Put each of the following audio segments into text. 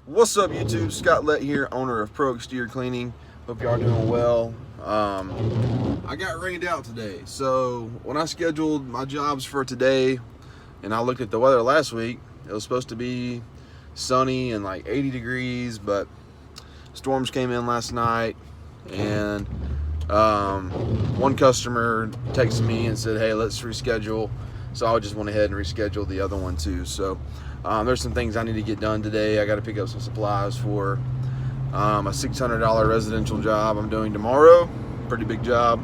What's up, YouTube? Scott Lett here, owner of Pro Exterior Cleaning. Hope y'all doing well. I got rained out today, so when I scheduled my jobs for today and I looked at the weather last week, it was supposed to be sunny and like 80 degrees, but storms came in last night, and one customer texted me and said, hey, let's reschedule. So I just went ahead and rescheduled the other one too. So there's some things I need to get done today. I got to pick up some supplies for a $600 residential job I'm doing tomorrow. Pretty big job.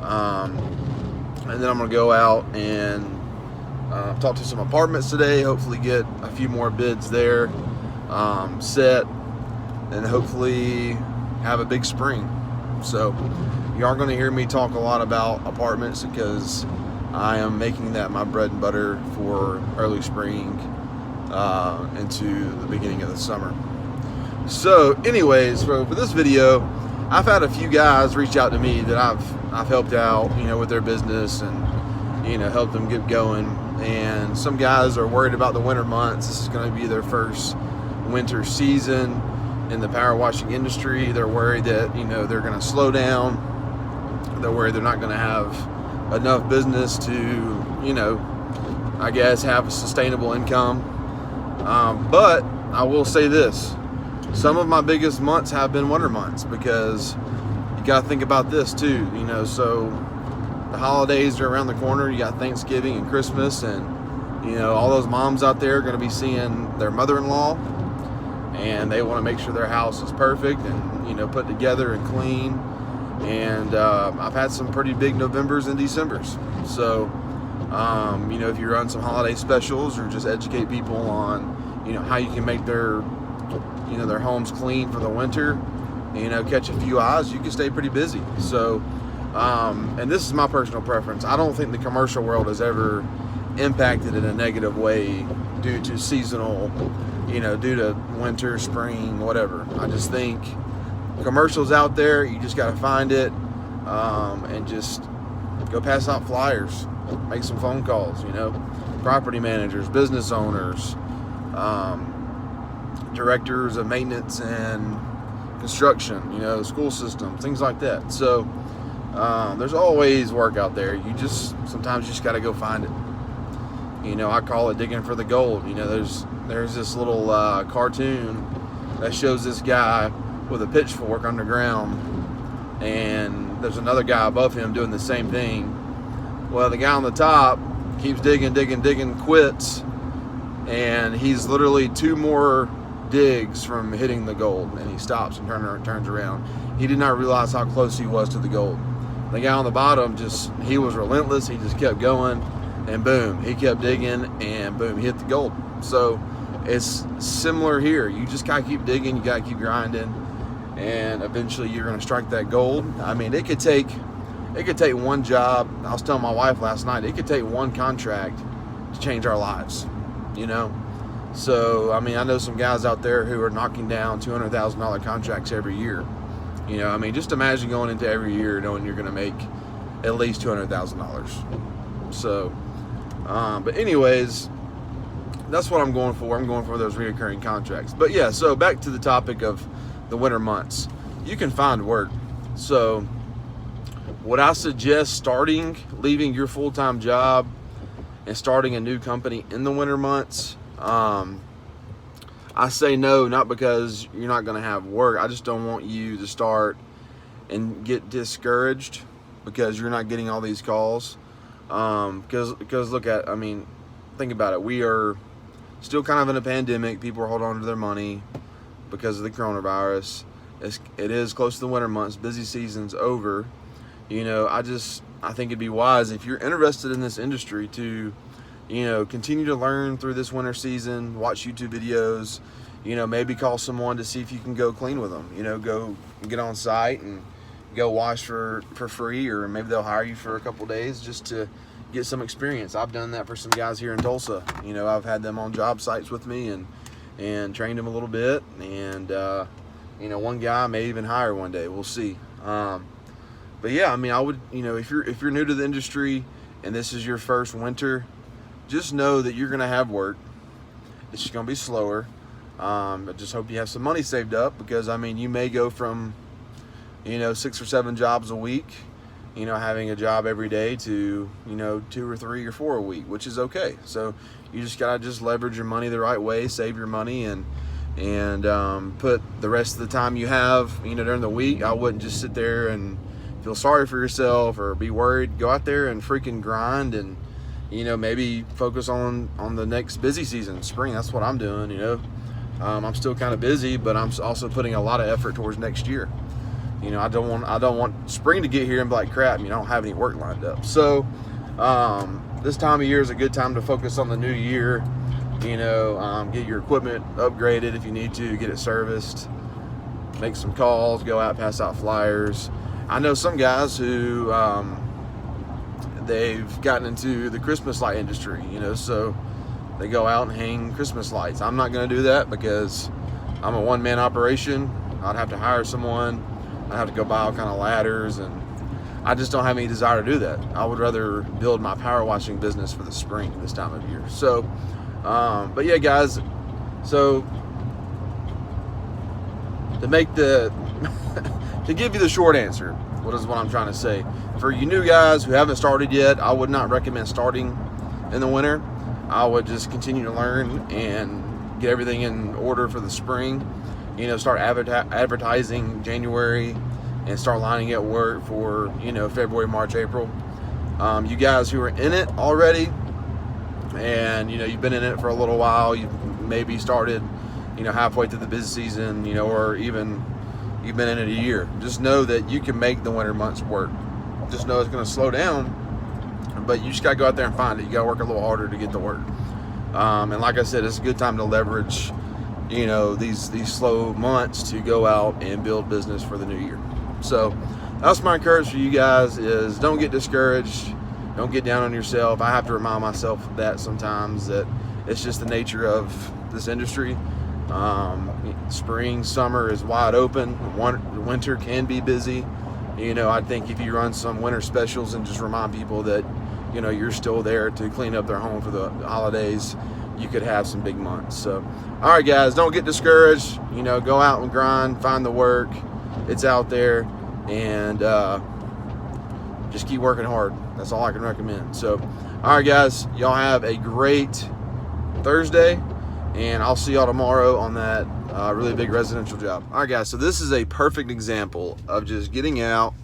And then I'm gonna go out and talk to some apartments today. Hopefully get a few more bids there set, and hopefully have a big spring. So you are going to hear me talk a lot about apartments because I am making that my bread and butter for early spring into the beginning of the summer. So anyways, for this video, I've had a few guys reach out to me that I've helped out, with their business and, helped them get going. And some guys are worried about the winter months. This is going to be their first winter season in the power washing industry. They're worried that, they're going to slow down. They're worried they're not going to have enough business to, I guess, have a sustainable income. But I will say this. Some of my biggest months have been winter months, because you got to think about this too, so the holidays are around the corner. You got Thanksgiving and Christmas, and, all those moms out there are going to be seeing their mother-in-law, and they want to make sure their house is perfect and, put together and clean. And I've had some pretty big Novembers and Decembers. So, if you run some holiday specials or just educate people on, how you can make their homes clean for the winter, catch a few eyes, you can stay pretty busy. So, and this is my personal preference. I don't think the commercial world has ever impacted in a negative way due to seasonal, due to winter, spring, whatever. I just think commercials out there, you just got to find it, and just go pass out flyers, make some phone calls, property managers, business owners, directors of maintenance and construction, school systems, things like that. So there's always work out there. Sometimes you just got to go find it. I call it digging for the gold. There's this little cartoon that shows this guy with a pitchfork underground, and there's another guy above him doing the same thing. Well, the guy on the top keeps digging, quits, and he's literally 2 more digs from hitting the gold, and he stops and turns around. He did not realize how close he was to the gold. The guy on the bottom, he was relentless. He just kept going, and boom, he kept digging, and boom, he hit the gold. So it's similar here. You just gotta keep digging, you gotta keep grinding, and eventually you're gonna strike that gold. I mean, it could take one job. I was telling my wife last night, it could take one contract to change our lives, So, I mean, I know some guys out there who are knocking down $200,000 contracts every year. Just imagine going into every year knowing you're going to make at least $200,000. So, but anyways, that's what I'm going for. I'm going for those reoccurring contracts. But yeah, so back to the topic of the winter months. You can find work. So, would I suggest leaving your full-time job and starting a new company in the winter months? I say no, not because you're not going to have work. I just don't want you to start and get discouraged because you're not getting all these calls. Because think about it. We are still kind of in a pandemic. People are holding on to their money because of the coronavirus. It is close to the winter months. Busy season's over. I think it'd be wise if you're interested in this industry to continue to learn through this winter season, watch YouTube videos, maybe call someone to see if you can go clean with them, go get on site and go wash for free, or maybe they'll hire you for a couple days just to get some experience. I've done that for some guys here in Tulsa. I've had them on job sites with me and trained them a little bit, and one guy may even hire one day. We'll see. But yeah, I would, if you're new to the industry and this is your first winter, just know that you're going to have work. It's just going to be slower. I just hope you have some money saved up, because I mean, you may go from 6 or 7 jobs a week, having a job every day, to 2 or 3 or 4 a week, which is okay. So you just gotta leverage your money the right way, save your money, and put the rest of the time you have during the week. I wouldn't just sit there and feel sorry for yourself or be worried. Go out there and freaking grind, and maybe focus on the next busy season, spring. That's what I'm doing. I'm still kind of busy, but I'm also putting a lot of effort towards next year. I don't want spring to get here and be like, crap, I don't have any work lined up. So this time of year is a good time to focus on the new year. Get your equipment upgraded if you need to, get it serviced, make some calls, go out, pass out flyers. I know some guys who they've gotten into the Christmas light industry, so they go out and hang Christmas lights. I'm not going to do that, because I'm a one-man operation. I'd have to hire someone. I'd have to go buy all kind of ladders, and I just don't have any desire to do that. I would rather build my power washing business for the spring, this time of year. So, but yeah, guys, so to give you the short answer, what I'm trying to say, for you new guys who haven't started yet, I would not recommend starting in the winter. I would just continue to learn and get everything in order for the spring. Start advertising January, and start lining up work for February, March, April. You guys who are in it already, and you've been in it for a little while, you've maybe started halfway through the busy season, or even you've been in it a year, just know that you can make the winter months work. Just know it's going to slow down, but you just got to go out there and find it. You got to work a little harder to get the work. And like I said, it's a good time to leverage these slow months to go out and build business for the new year. So that's my encouragement for you guys, is don't get discouraged, don't get down on yourself. I have to remind myself of that sometimes, that it's just the nature of this industry. Spring, summer is wide open. Winter can be busy. I think if you run some winter specials and just remind people that you're still there to clean up their home for the holidays, you could have some big months. So, all right, guys, don't get discouraged. Go out and grind, find the work. It's out there, and just keep working hard. That's all I can recommend. So, all right, guys, y'all have a great Thursday, and I'll see y'all tomorrow on that really big residential job. All right, guys, so this is a perfect example of just getting out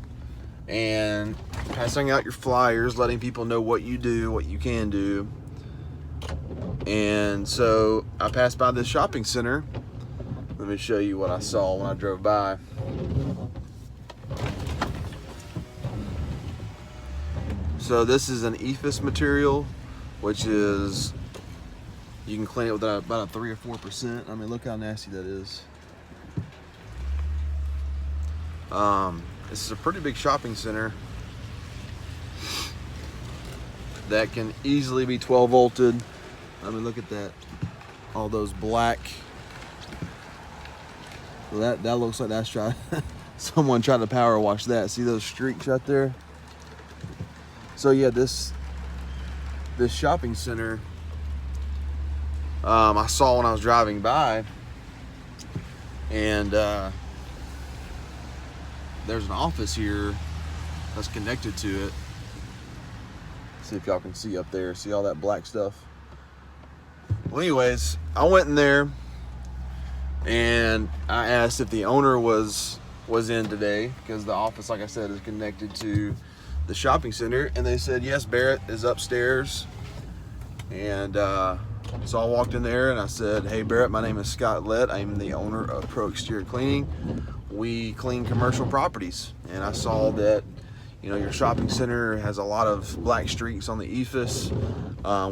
and passing out your flyers, letting people know what you do, what you can do. And so I passed by this shopping center. Let me show you what I saw when I drove by. So this is an EIFS material, which is, you can clean it with about a 3 or 4%. I mean, look how nasty that is. This is a pretty big shopping center that can easily be 12 volted. I mean, look at that. All those black. Well, that looks like that's someone tried to power wash that. See those streaks right there? So yeah, this shopping center, I saw when I was driving by, and there's an office here that's connected to it. See if y'all can see up there. See all that black stuff? Well, anyways, I went in there and I asked if the owner was in today, because the office, like I said, is connected to the shopping center, and they said yes, Barrett is upstairs. And so I walked in there and I said, hey Barrett, my name is Scott Lett. I am the owner of Pro Exterior Cleaning. We clean commercial properties, and I saw that your shopping center has a lot of black streaks on the EIFS.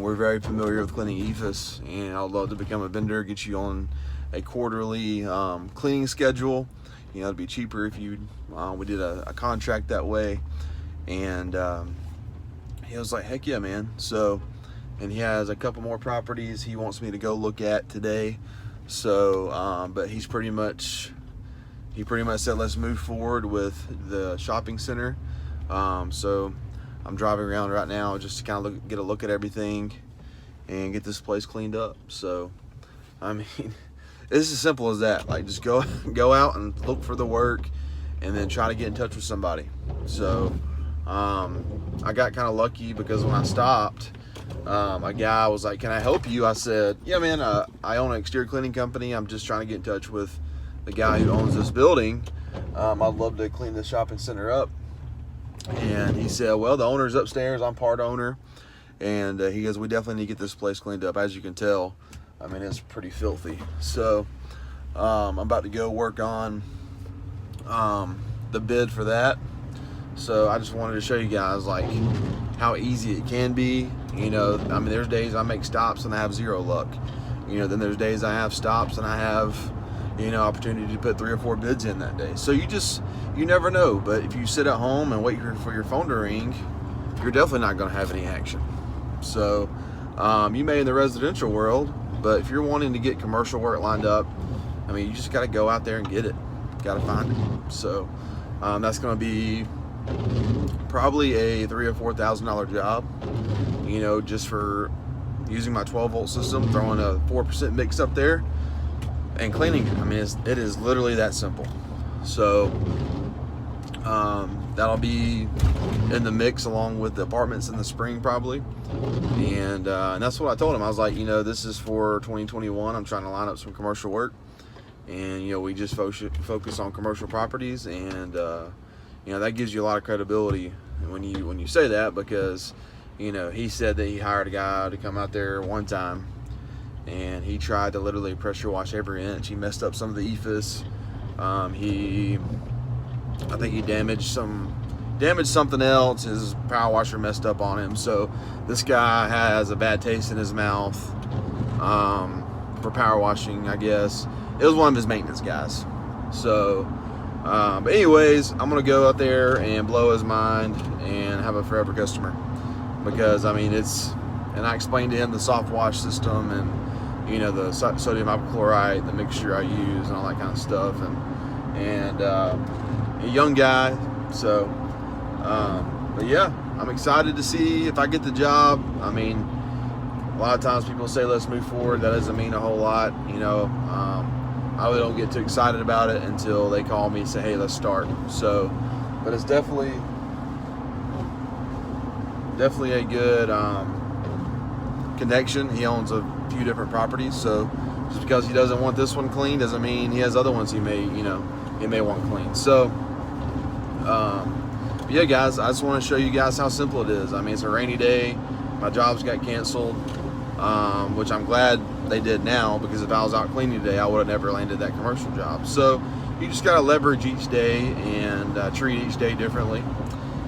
We're very familiar with cleaning EIFS, and I'd love to become a vendor, get you on a quarterly cleaning schedule. It'd be cheaper if we did a contract that way. And he was like, heck yeah, man. So, and he has a couple more properties he wants me to go look at today. So, but he pretty much said, let's move forward with the shopping center. So I'm driving around right now just to kind of get a look at everything and get this place cleaned up. So, I mean, it's as simple as that. Like, just go out and look for the work, and then try to get in touch with somebody. So I got kind of lucky because when I stopped, a guy was like, "Can I help you?" I said, "Yeah, man. I own an exterior cleaning company. I'm just trying to get in touch with the guy who owns this building. I'd love to clean the shopping center up." And he said, "Well, the owner's upstairs. I'm part owner." And he goes, "We definitely need to get this place cleaned up. As you can tell, I mean, it's pretty filthy." So I'm about to go work on the bid for that. So I just wanted to show you guys like how easy it can be. You know, I mean, there's days I make stops and I have zero luck. You know, then there's days I have stops and I have, you know, opportunity to put 3 or 4 bids in that day. So you never know. But if you sit at home and wait for your phone to ring, you're definitely not going to have any action. So you may in the residential world, but if you're wanting to get commercial work lined up, I mean, you just got to go out there and get it. Got to find it. So that's going to be probably a $3,000 or $4,000 job, you know, just for using my 12-volt system, throwing a 4% mix up there and cleaning it. I mean, it is literally that simple. So that'll be in the mix along with the apartments in the spring probably. And that's what I told him. I was like, you know, this is for 2021. I'm trying to line up some commercial work, and you know, we just focus on commercial properties, and you know, that gives you a lot of credibility when you say that, because you know, he said that he hired a guy to come out there one time, and he tried to literally pressure wash every inch. He messed up some of the EIFS. I think he damaged something else. His power washer messed up on him. So this guy has a bad taste in his mouth for power washing, I guess. It was one of his maintenance guys. So but anyways, I'm gonna go out there and blow his mind and have a forever customer, because I mean, and I explained to him the soft wash system, and you know, the sodium hypochlorite, the mixture I use, and all that kind of stuff, and a young guy. So but yeah, I'm excited to see if I get the job. I mean, a lot of times people say let's move forward. That doesn't mean a whole lot, you know. I really don't get too excited about it until they call me and say, "Hey, let's start." So, but it's definitely a good connection. He owns a few different properties, so just because he doesn't want this one clean doesn't mean he has other ones he may want clean. So yeah, guys, I just want to show you guys how simple it is. I mean, it's a rainy day. My jobs got canceled, which I'm glad they did now, because if I was out cleaning today, I would have never landed that commercial job. So you just got to leverage each day and treat each day differently,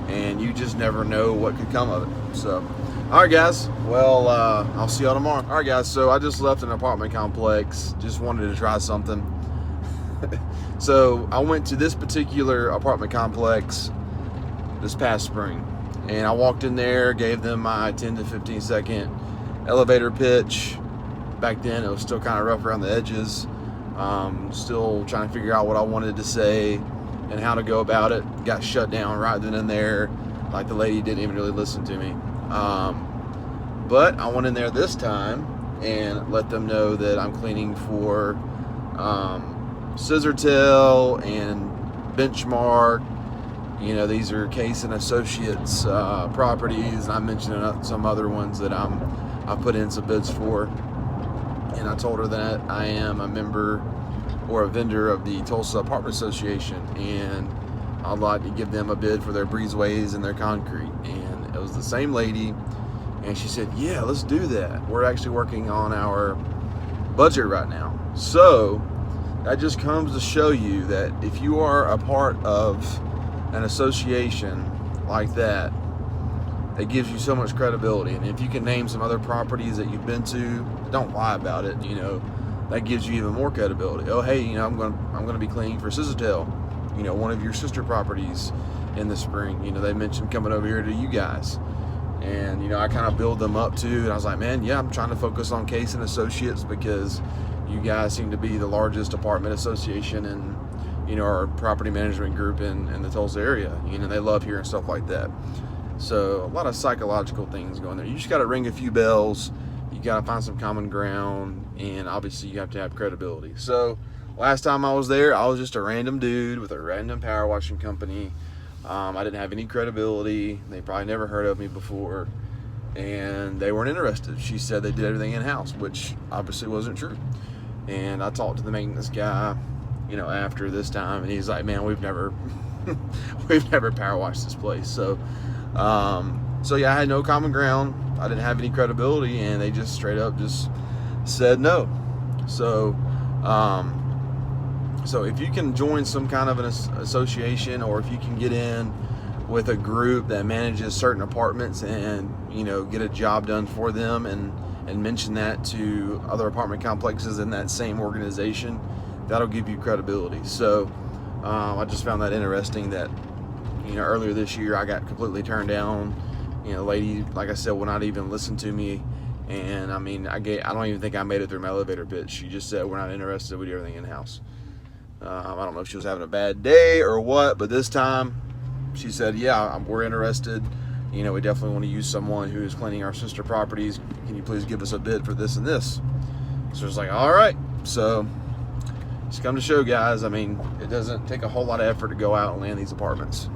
and you just never know what could come of it. So, all right, guys. Well, I'll see y'all tomorrow. All right, guys. So I just left an apartment complex. Just wanted to try something. So I went to this particular apartment complex this past spring, and I walked in there, gave them my 10 to 15 second elevator pitch. Back then it was still kind of rough around the edges, still trying to figure out what I wanted to say and how to go about it. Got shut down right then and there. Like, the lady didn't even really listen to me, but I went in there this time and let them know that I'm cleaning for Scissortail and Benchmark. You know, these are Case and Associates properties, and I mentioned some other ones that I put in some bids for. And I told her that I am a member or a vendor of the Tulsa Apartment Association, and I'd like to give them a bid for their breezeways and their concrete. And it was the same lady, and she said, "Yeah, let's do that. We're actually working on our budget right now." So that just comes to show you that if you are a part of an association like that, it gives you so much credibility. And if you can name some other properties that you've been to, don't lie about it. You know, that gives you even more credibility. Oh, hey, you know, I'm going to be cleaning for Scissortail, you know, one of your sister properties in the spring. You know, they mentioned coming over here to you guys, and you know, I kind of build them up too. And I was like, man, yeah, I'm trying to focus on Case and Associates because you guys seem to be the largest apartment association and, you know, our property management group in the Tulsa area. You know, they love hearing stuff like that. So a lot of psychological things going there. You just got to ring a few bells. You got to find some common ground, and obviously you have to have credibility. So last time I was there, I was just a random dude with a random power washing company. I didn't have any credibility. They probably never heard of me before, and they weren't interested. She said they did everything in-house, which obviously wasn't true. And I talked to the maintenance guy, you know, after this time, and he's like, man, we've never power washed this place. So yeah, I had no common ground. I didn't have any credibility, and they just straight up just said no. So if you can join some kind of an association, or if you can get in with a group that manages certain apartments and, you know, get a job done for them, and mention that to other apartment complexes in that same organization, that'll give you credibility. So I just found that interesting that, you know, earlier this year I got completely turned down. You know, lady, like I said, will not even listen to me. And I mean, I don't even think I made it through my elevator pitch. She just said, we're not interested, we do everything in-house. I don't know if she was having a bad day or what, but this time she said, yeah, we're interested. You know, we definitely want to use someone who is cleaning our sister properties. Can you please give us a bid for this and this? So it's like, all right. So it's come to show, guys, I mean, it doesn't take a whole lot of effort to go out and land these apartments.